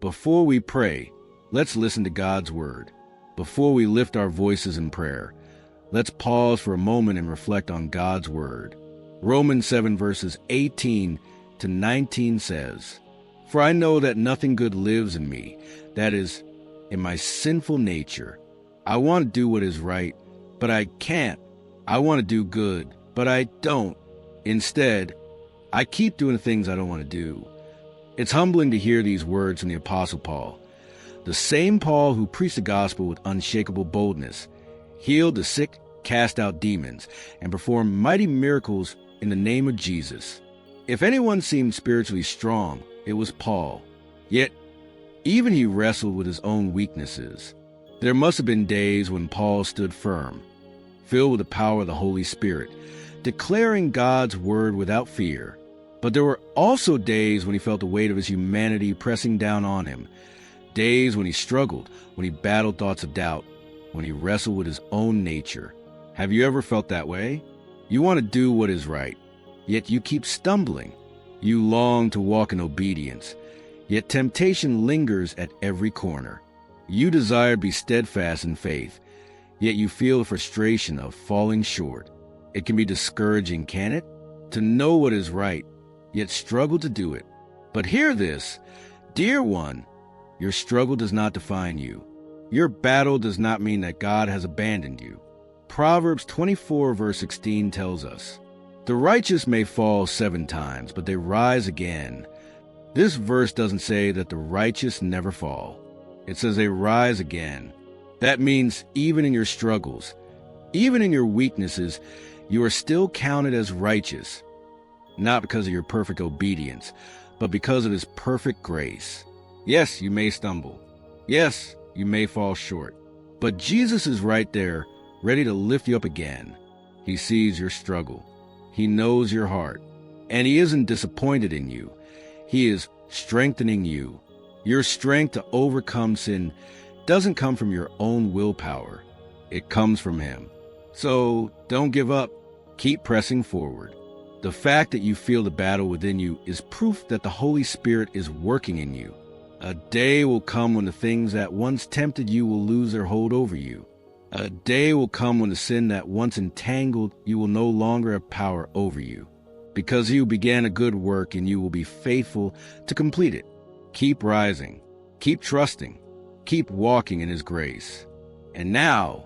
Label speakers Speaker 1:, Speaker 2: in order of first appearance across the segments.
Speaker 1: Before we pray, let's listen to God's word. Before we lift our voices in prayer, let's pause for a moment and reflect on God's word. Romans 7 verses 18 to 19 says, "For I know that nothing good lives in me, that is, in my sinful nature. I want to do what is right, but I can't. I want to do good, but I don't. Instead, I keep doing things I don't want to do." It's humbling to hear these words from the Apostle Paul, the same Paul who preached the gospel with unshakable boldness, healed the sick, cast out demons, and performed mighty miracles in the name of Jesus. If anyone seemed spiritually strong, it was Paul. Yet, even he wrestled with his own weaknesses. There must have been days when Paul stood firm, filled with the power of the Holy Spirit, declaring God's word without fear. But there were also days when he felt the weight of his humanity pressing down on him, days when he struggled, when he battled thoughts of doubt, when he wrestled with his own nature. Have you ever felt that way? You want to do what is right, yet you keep stumbling. You long to walk in obedience, yet temptation lingers at every corner. You desire to be steadfast in faith, yet you feel the frustration of falling short. It can be discouraging, can it? To know what is right, yet struggle to do it. But hear this, dear one, your struggle does not define you. Your battle does not mean that God has abandoned you. Proverbs 24 verse 16 tells us, "The righteous may fall 7 times, but they rise again." This verse doesn't say that the righteous never fall. It says they rise again. That means even in your struggles, even in your weaknesses, you are still counted as righteous. Not because of your perfect obedience, but because of his perfect grace. Yes, you may stumble. Yes, you may fall short. But Jesus is right there, ready to lift you up again. He sees your struggle. He knows your heart. And he isn't disappointed in you. He is strengthening you. Your strength to overcome sin doesn't come from your own willpower. It comes from him. So don't give up. Keep pressing forward. The fact that you feel the battle within you is proof that the Holy Spirit is working in you. A day will come when the things that once tempted you will lose their hold over you. A day will come when the sin that once entangled you will no longer have power over you. Because he who began a good work in you will be faithful to complete it. Keep rising. Keep trusting. Keep walking in his grace. And now,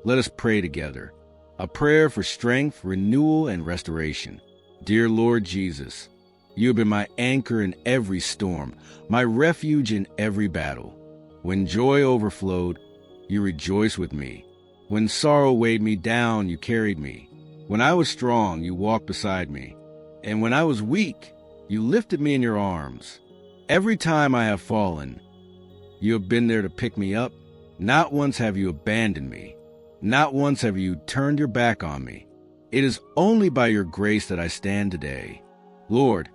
Speaker 1: let us pray together. A prayer for strength, renewal, and restoration. Dear Lord Jesus, you have been my anchor in every storm, my refuge in every battle. When joy overflowed, you rejoiced with me. When sorrow weighed me down, you carried me. When I was strong, you walked beside me. And when I was weak, you lifted me in your arms. Every time I have fallen, you have been there to pick me up. Not once have you abandoned me. Not once have you turned your back on me. It is only by your grace that I stand today. Lord,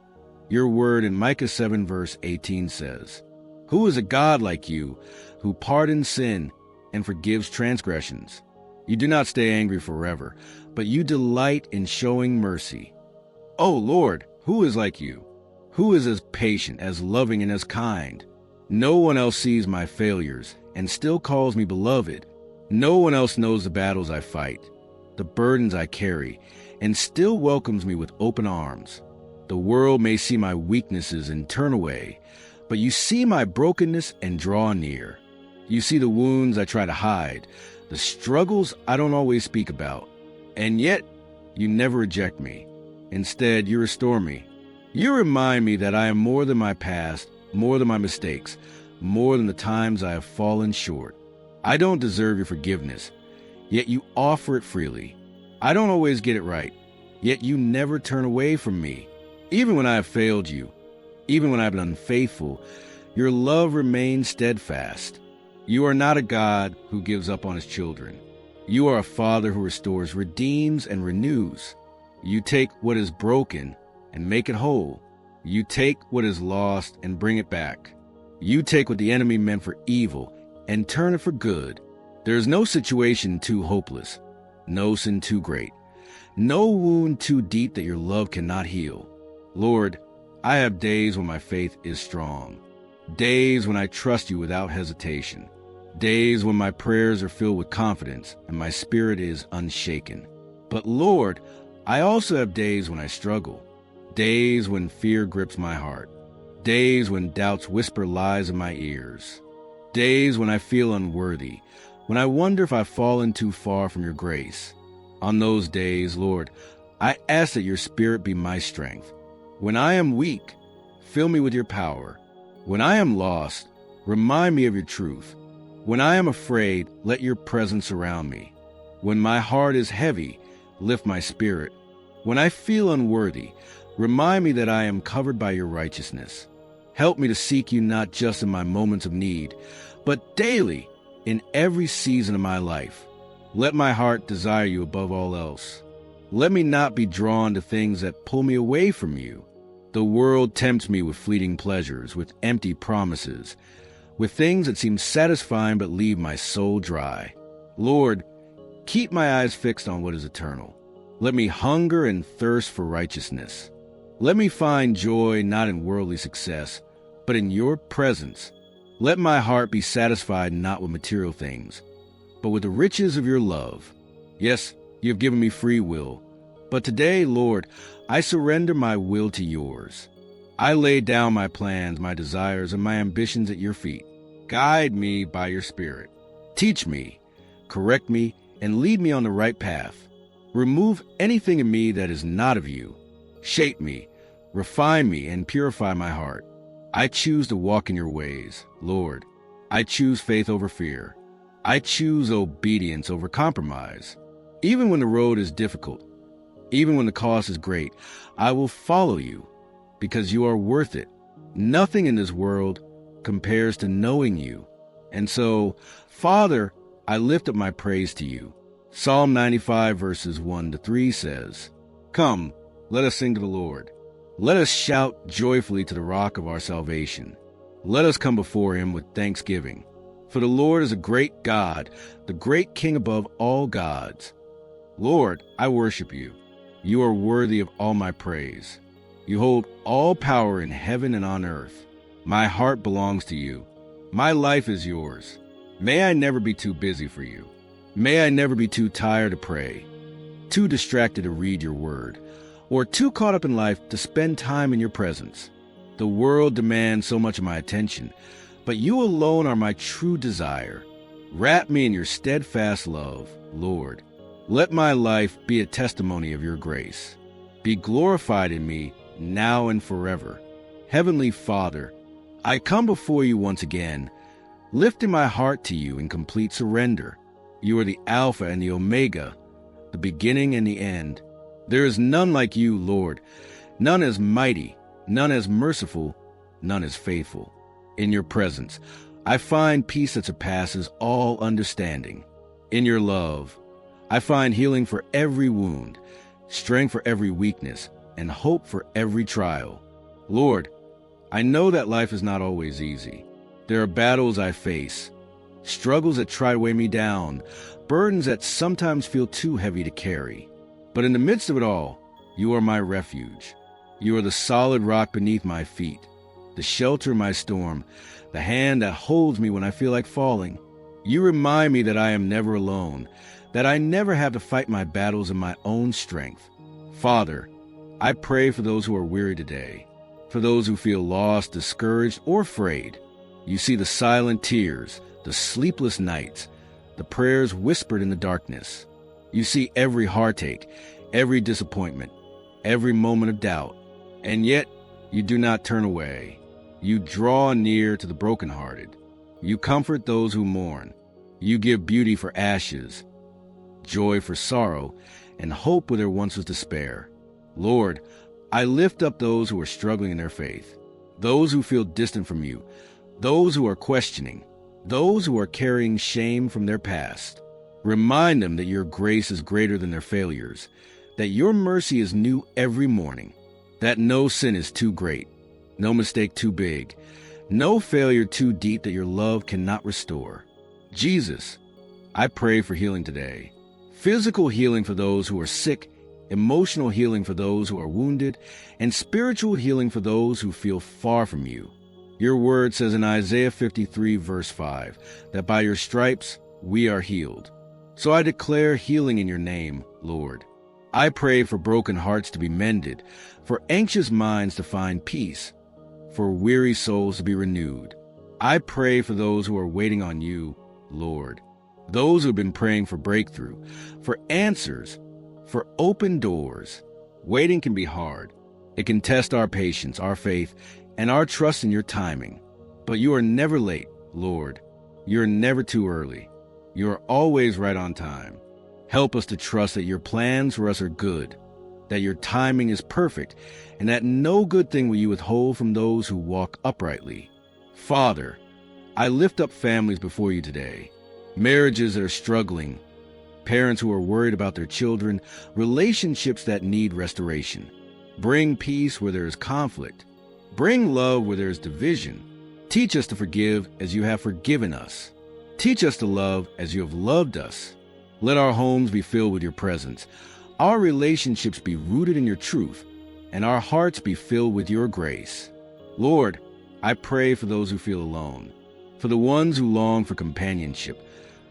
Speaker 1: your word in Micah 7 verse 18 says, "Who is a God like you, who pardons sin and forgives transgressions? You do not stay angry forever, but you delight in showing mercy." Oh Lord, who is like you? Who is as patient, as loving, and as kind? No one else sees my failures and still calls me beloved. No one else knows the battles I fight, the burdens I carry, and still welcomes me with open arms. The world may see my weaknesses and turn away, but you see my brokenness and draw near. You see the wounds I try to hide, the struggles I don't always speak about, and yet you never reject me. Instead, you restore me. You remind me that I am more than my past, more than my mistakes, more than the times I have fallen short. I don't deserve your forgiveness, yet you offer it freely. I don't always get it right, yet you never turn away from me. Even when I have failed you, even when I have been unfaithful, your love remains steadfast. You are not a God who gives up on his children. You are a Father who restores, redeems, and renews. You take what is broken and make it whole. You take what is lost and bring it back. You take what the enemy meant for evil and turn it for good. There is no situation too hopeless, no sin too great, no wound too deep that your love cannot heal. Lord, I have days when my faith is strong, days when I trust you without hesitation, days when my prayers are filled with confidence and my spirit is unshaken. But Lord, I also have days when I struggle, days when fear grips my heart, days when doubts whisper lies in my ears, days when I feel unworthy, when I wonder if I've fallen too far from your grace. On those days, Lord, I ask that your Spirit be my strength. When I am weak, fill me with your power. When I am lost, remind me of your truth. When I am afraid, let your presence surround me. When my heart is heavy, lift my spirit. When I feel unworthy, remind me that I am covered by your righteousness. Help me to seek you not just in my moments of need, but daily in every season of my life. Let my heart desire you above all else. Let me not be drawn to things that pull me away from you. The world tempts me with fleeting pleasures, with empty promises, with things that seem satisfying but leave my soul dry. Lord, keep my eyes fixed on what is eternal. Let me hunger and thirst for righteousness. Let me find joy not in worldly success, but in your presence. Let my heart be satisfied not with material things, but with the riches of your love. Yes, you have given me free will, but today, Lord, I surrender my will to yours. I lay down my plans, my desires, and my ambitions at your feet. Guide me by your Spirit. Teach me, correct me, and lead me on the right path. Remove anything in me that is not of you. Shape me, refine me, and purify my heart. I choose to walk in your ways, Lord. I choose faith over fear. I choose obedience over compromise. Even when the road is difficult, even when the cost is great, I will follow you because you are worth it. Nothing in this world compares to knowing you. And so, Father, I lift up my praise to you. Psalm 95 verses 1-3 says, "Come, let us sing to the Lord. Let us shout joyfully to the rock of our salvation. Let us come before him with thanksgiving. For the Lord is a great God, the great King above all gods. Lord, I worship you. You are worthy of all my praise. You hold all power in heaven and on earth. My heart belongs to you. My life is yours. May I never be too busy for you. May I never be too tired to pray, too distracted to read your word, or too caught up in life to spend time in your presence. The world demands so much of my attention, but you alone are my true desire. Wrap me in your steadfast love, Lord. Let my life be a testimony of your grace. Be glorified in me now and forever. Heavenly Father, I come before you once again, lifting my heart to you in complete surrender. You are the Alpha and the Omega, the beginning and the end. There is none like you, Lord, none as mighty, none as merciful, none as faithful. In your presence, I find peace that surpasses all understanding. In your love, I find healing for every wound, strength for every weakness, and hope for every trial. Lord, I know that life is not always easy. There are battles I face, struggles that try to weigh me down, burdens that sometimes feel too heavy to carry. But in the midst of it all, you are my refuge. You are the solid rock beneath my feet, the shelter in my storm, the hand that holds me when I feel like falling. You remind me that I am never alone, that I never have to fight my battles in my own strength. Father, I pray for those who are weary today, for those who feel lost, discouraged, or afraid. You see the silent tears, the sleepless nights, the prayers whispered in the darkness. You see every heartache, every disappointment, every moment of doubt, and yet you do not turn away. You draw near to the brokenhearted. You comfort those who mourn. You give beauty for ashes, joy for sorrow, and hope where there once was despair. Lord, I lift up those who are struggling in their faith, those who feel distant from you, those who are questioning, those who are carrying shame from their past. Remind them that your grace is greater than their failures, that your mercy is new every morning, that no sin is too great, no mistake too big, no failure too deep that your love cannot restore. Jesus, I pray for healing today. Physical healing for those who are sick, emotional healing for those who are wounded, and spiritual healing for those who feel far from you. Your word says in Isaiah 53, verse 5, that by your stripes we are healed. So I declare healing in your name, Lord. I pray for broken hearts to be mended, for anxious minds to find peace, for weary souls to be renewed. I pray for those who are waiting on you, Lord. Those who have been praying for breakthrough, for answers, for open doors. Waiting can be hard. It can test our patience, our faith, and our trust in your timing. But you are never late, Lord. You're never too early. You are always right on time. Help us to trust that your plans for us are good, that your timing is perfect, and that no good thing will you withhold from those who walk uprightly. Father, I lift up families before you today, marriages that are struggling, parents who are worried about their children, relationships that need restoration. Bring peace where there is conflict. Bring love where there is division. Teach us to forgive as you have forgiven us. Teach us to love as you have loved us. Let our homes be filled with your presence, our relationships be rooted in your truth, and our hearts be filled with your grace. Lord, I pray for those who feel alone, for the ones who long for companionship,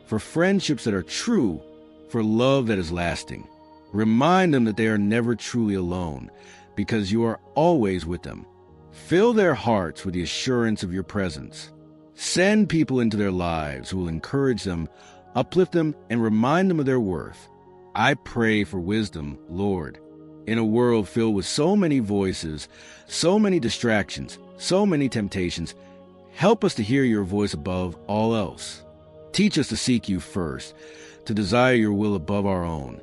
Speaker 1: for friendships that are true, for love that is lasting. Remind them that they are never truly alone, because you are always with them. Fill their hearts with the assurance of your presence. Send people into their lives who will encourage them, uplift them, and remind them of their worth. I pray for wisdom, Lord. In a world filled with so many voices, so many distractions, so many temptations, help us to hear your voice above all else. Teach us to seek you first, to desire your will above our own,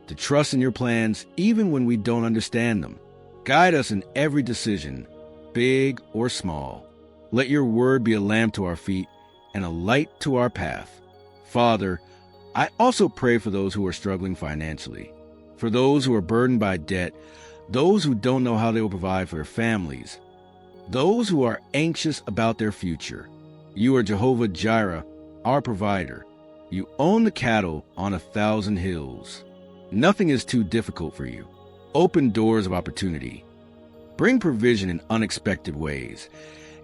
Speaker 1: to trust in your plans even when we don't understand them. Guide us in every decision, big or small. Let your word be a lamp to our feet and a light to our path. Father, I also pray for those who are struggling financially, for those who are burdened by debt, those who don't know how they will provide for their families, those who are anxious about their future. You are Jehovah Jireh, our provider. You own the cattle on 1,000 hills. Nothing is too difficult for you. Open doors of opportunity. Bring provision in unexpected ways,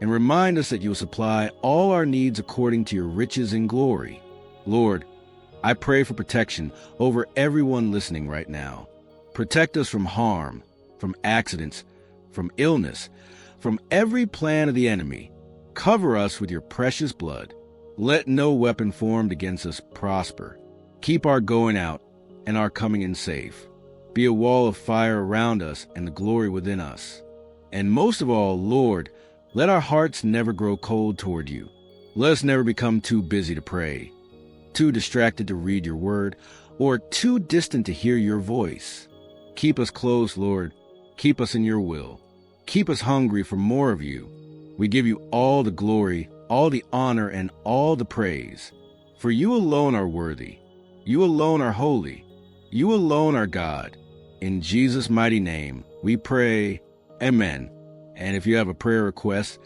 Speaker 1: and remind us that you will supply all our needs according to your riches and glory. Lord, I pray for protection over everyone listening right now. Protect us from harm, from accidents, from illness, from every plan of the enemy. Cover us with your precious blood. Let no weapon formed against us prosper. Keep our going out and our coming in safe. Be a wall of fire around us and the glory within us. And most of all, Lord, let our hearts never grow cold toward you. Let us never become too busy to pray, too distracted to read your word, or too distant to hear your voice. Keep us close, Lord. Keep us in your will. Keep us hungry for more of you. We give you all the glory, all the honor, and all the praise. For you alone are worthy. You alone are holy. You alone are God. In Jesus' mighty name, we pray, Amen. And if you have a prayer request,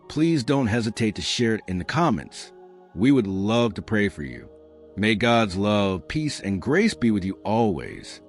Speaker 1: please don't hesitate to share it in the comments. We would love to pray for you. May God's love, peace, and grace be with you always.